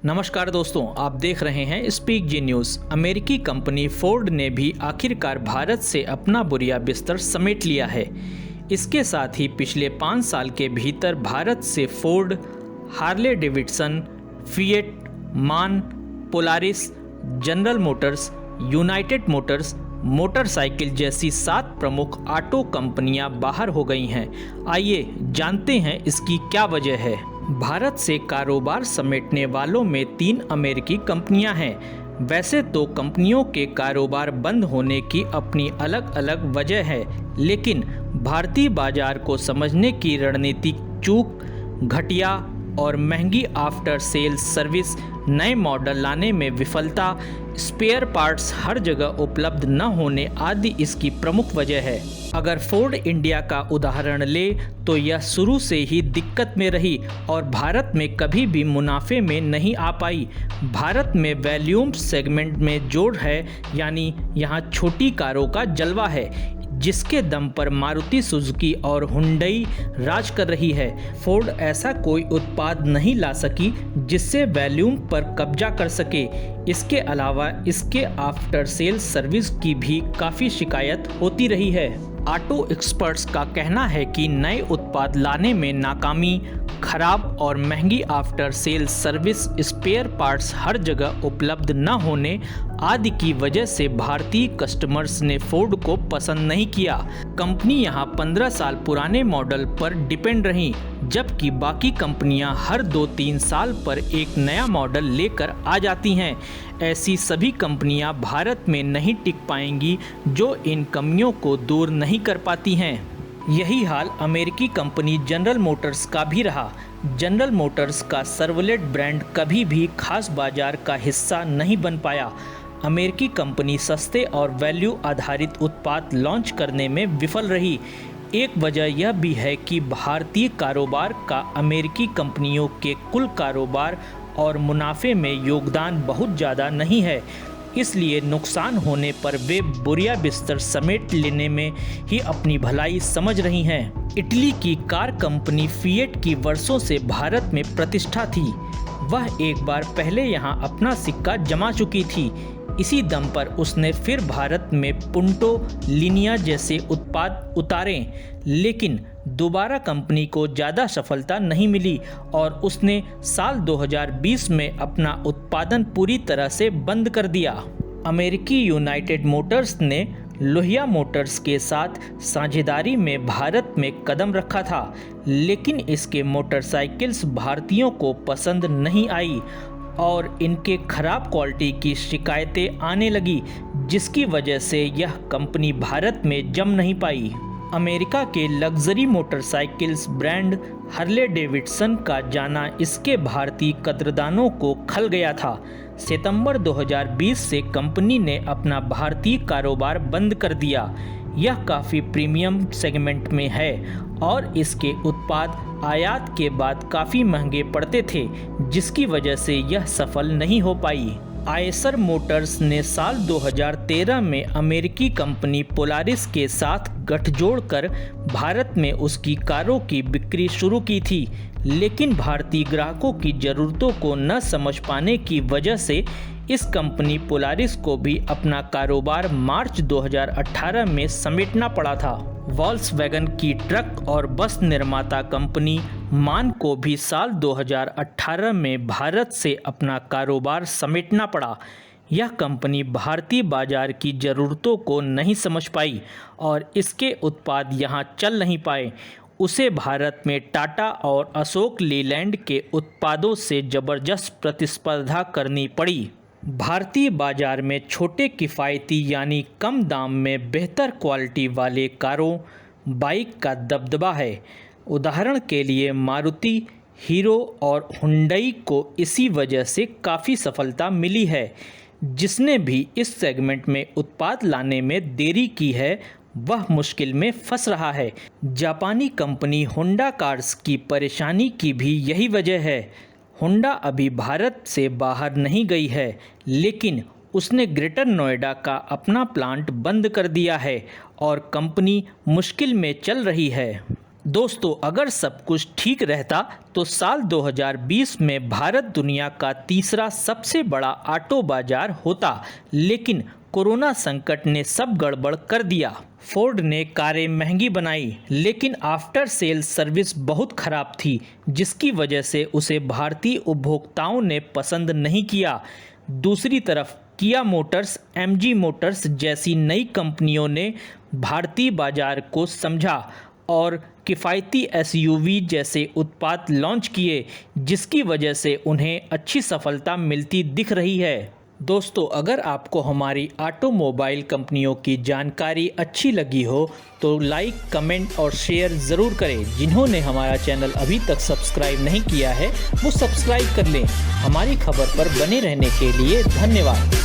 नमस्कार दोस्तों, आप देख रहे हैं स्पीक जी न्यूज़। अमेरिकी कंपनी फोर्ड ने भी आखिरकार भारत से अपना बोरिया बिस्तर समेट लिया है। इसके साथ ही पिछले 5 साल के भीतर भारत से फोर्ड, हार्ले डेविडसन, फिएट, मान, Polaris, general Motors, United Motors motorcycle जैसी 7 प्रमुख ऑटो कंपनियां बाहर हो गई हैं। आइए जानते हैं इसकी क्या वजह है। भारत से कारोबार समेटने वालों में 3 अमेरिकी कंपनियां हैं। वैसे तो कंपनियों के कारोबार बंद होने की अपनी अलग अलग वजह है, लेकिन भारतीय बाजार को समझने की रणनीतिक चूक, घटिया और महंगी आफ्टर सेल्स सर्विस, नए मॉडल लाने में विफलता, स्पेयर पार्ट्स हर जगह उपलब्ध न होने आदि इसकी प्रमुख वजह है। अगर फोर्ड इंडिया का उदाहरण ले तो यह शुरू से ही दिक्कत में रही और भारत में कभी भी मुनाफे में नहीं आ पाई। भारत में वॉल्यूम सेगमेंट में जोर है, यानी यहाँ छोटी कारों का जलवा है, जिसके दम पर मारुति सुजुकी और हुंडई राज कर रही है। फोर्ड ऐसा कोई उत्पाद नहीं ला सकी जिससे वॉल्यूम पर कब्जा कर सके। इसके अलावा इसके आफ्टर सेल्स सर्विस की भी काफ़ी शिकायत होती रही है। ऑटो एक्सपर्ट्स का कहना है कि नए उत्पाद लाने में नाकामी, खराब और महंगी after sales service, spare parts हर जगह उपलब्ध न होने आदि की वजह से भारतीय कस्टमर्स ने फोर्ड को पसंद नहीं किया। कंपनी यहां 15 साल पुराने मॉडल पर डिपेंड रही, जबकि बाकी कंपनियां हर 2-3 साल पर एक नया मॉडल लेकर आ जाती हैं। ऐसी सभी कंपनियां भारत में नहीं टिक पाएंगी जो इन कमियों को दूर नहीं कर पाती हैं। यही हाल अमेरिकी कंपनी जनरल मोटर्स का भी रहा। जनरल मोटर्स का सर्वलेट ब्रांड कभी भी खास बाजार का हिस्सा नहीं बन पाया। अमेरिकी कंपनी सस्ते और वैल्यू आधारित उत्पाद लॉन्च करने में विफल रही। एक वजह यह भी है कि भारतीय कारोबार का अमेरिकी कंपनियों के कुल कारोबार और मुनाफे में योगदान बहुत ज़्यादा नहीं है, इसलिए नुकसान होने पर वे बोरिया बिस्तर समेट लेने में ही अपनी भलाई समझ रही हैं। इटली की कार कंपनी फिएट की वर्षों से भारत में प्रतिष्ठा थी। वह एक बार पहले यहां अपना सिक्का जमा चुकी थी। इसी दम पर उसने फिर भारत में पुंटो, लिनिया जैसे उत्पाद उतारे, लेकिन दोबारा कंपनी को ज़्यादा सफलता नहीं मिली और उसने साल 2020 में अपना उत्पादन पूरी तरह से बंद कर दिया। अमेरिकी यूनाइटेड मोटर्स ने लोहिया मोटर्स के साथ साझेदारी में भारत में कदम रखा था, लेकिन इसके मोटरसाइकिल्स भारतीयों को पसंद नहीं आई और इनके खराब क्वालिटी की शिकायतें आने लगी, जिसकी वजह से यह कंपनी भारत में जम नहीं पाई। अमेरिका के luxury motorcycles brand Harley Davidson का जाना इसके भारतीय कद्रदानों को खल गया था। सितंबर 2020 से कंपनी ने अपना भारतीय कारोबार बंद कर दिया। यह काफ़ी प्रीमियम सेगमेंट में है और इसके उत्पाद आयात के बाद काफ़ी महंगे पड़ते थे, जिसकी वजह से यह सफल नहीं हो पाई। आयसर मोटर्स ने साल 2013 में अमेरिकी कंपनी पोलारिस के साथ गठजोड़ कर भारत में उसकी कारों की बिक्री शुरू की थी, लेकिन भारतीय ग्राहकों की ज़रूरतों को न समझ पाने की वजह से इस कंपनी पोलारिस को भी अपना कारोबार मार्च 2018 में समेटना पड़ा था। वॉल्क्सवैगन की ट्रक और बस निर्माता कंपनी मान को भी साल 2018 में भारत से अपना कारोबार समेटना पड़ा। यह कंपनी भारतीय बाजार की ज़रूरतों को नहीं समझ पाई और इसके उत्पाद यहां चल नहीं पाए। उसे भारत में टाटा और अशोक लीलैंड के उत्पादों से ज़बरदस्त प्रतिस्पर्धा करनी पड़ी। भारतीय बाजार में छोटे किफ़ायती यानी कम दाम में बेहतर क्वालिटी वाले कारों, बाइक का दबदबा है। उदाहरण के लिए मारुति, हीरो और हुंडई को इसी वजह से काफ़ी सफलता मिली है। जिसने भी इस सेगमेंट में उत्पाद लाने में देरी की है वह मुश्किल में फंस रहा है। जापानी कंपनी होंडा कार्स की परेशानी की भी यही वजह है। होंडा अभी भारत से बाहर नहीं गई है, लेकिन उसने ग्रेटर नोएडा का अपना प्लांट बंद कर दिया है और कंपनी मुश्किल में चल रही है। दोस्तों, अगर सब कुछ ठीक रहता तो साल 2020 में भारत दुनिया का तीसरा सबसे बड़ा ऑटो बाजार होता, लेकिन कोरोना संकट ने सब गड़बड़ कर दिया। फोर्ड ने कारें महंगी बनाई, लेकिन आफ्टर सेल सर्विस बहुत खराब थी, जिसकी वजह से उसे भारतीय उपभोक्ताओं ने पसंद नहीं किया। दूसरी तरफ किया मोटर्स, एमजी मोटर्स जैसी नई कंपनियों ने भारतीय बाजार को समझा और किफ़ायती एसयूवी जैसे उत्पाद लॉन्च किए, जिसकी वजह से उन्हें अच्छी सफलता मिलती दिख रही है। दोस्तों, अगर आपको हमारी ऑटोमोबाइल कंपनियों की जानकारी अच्छी लगी हो तो लाइक, कमेंट और शेयर ज़रूर करें। जिन्होंने हमारा चैनल अभी तक सब्सक्राइब नहीं किया है वो सब्सक्राइब कर लें। हमारी खबर पर बने रहने के लिए धन्यवाद।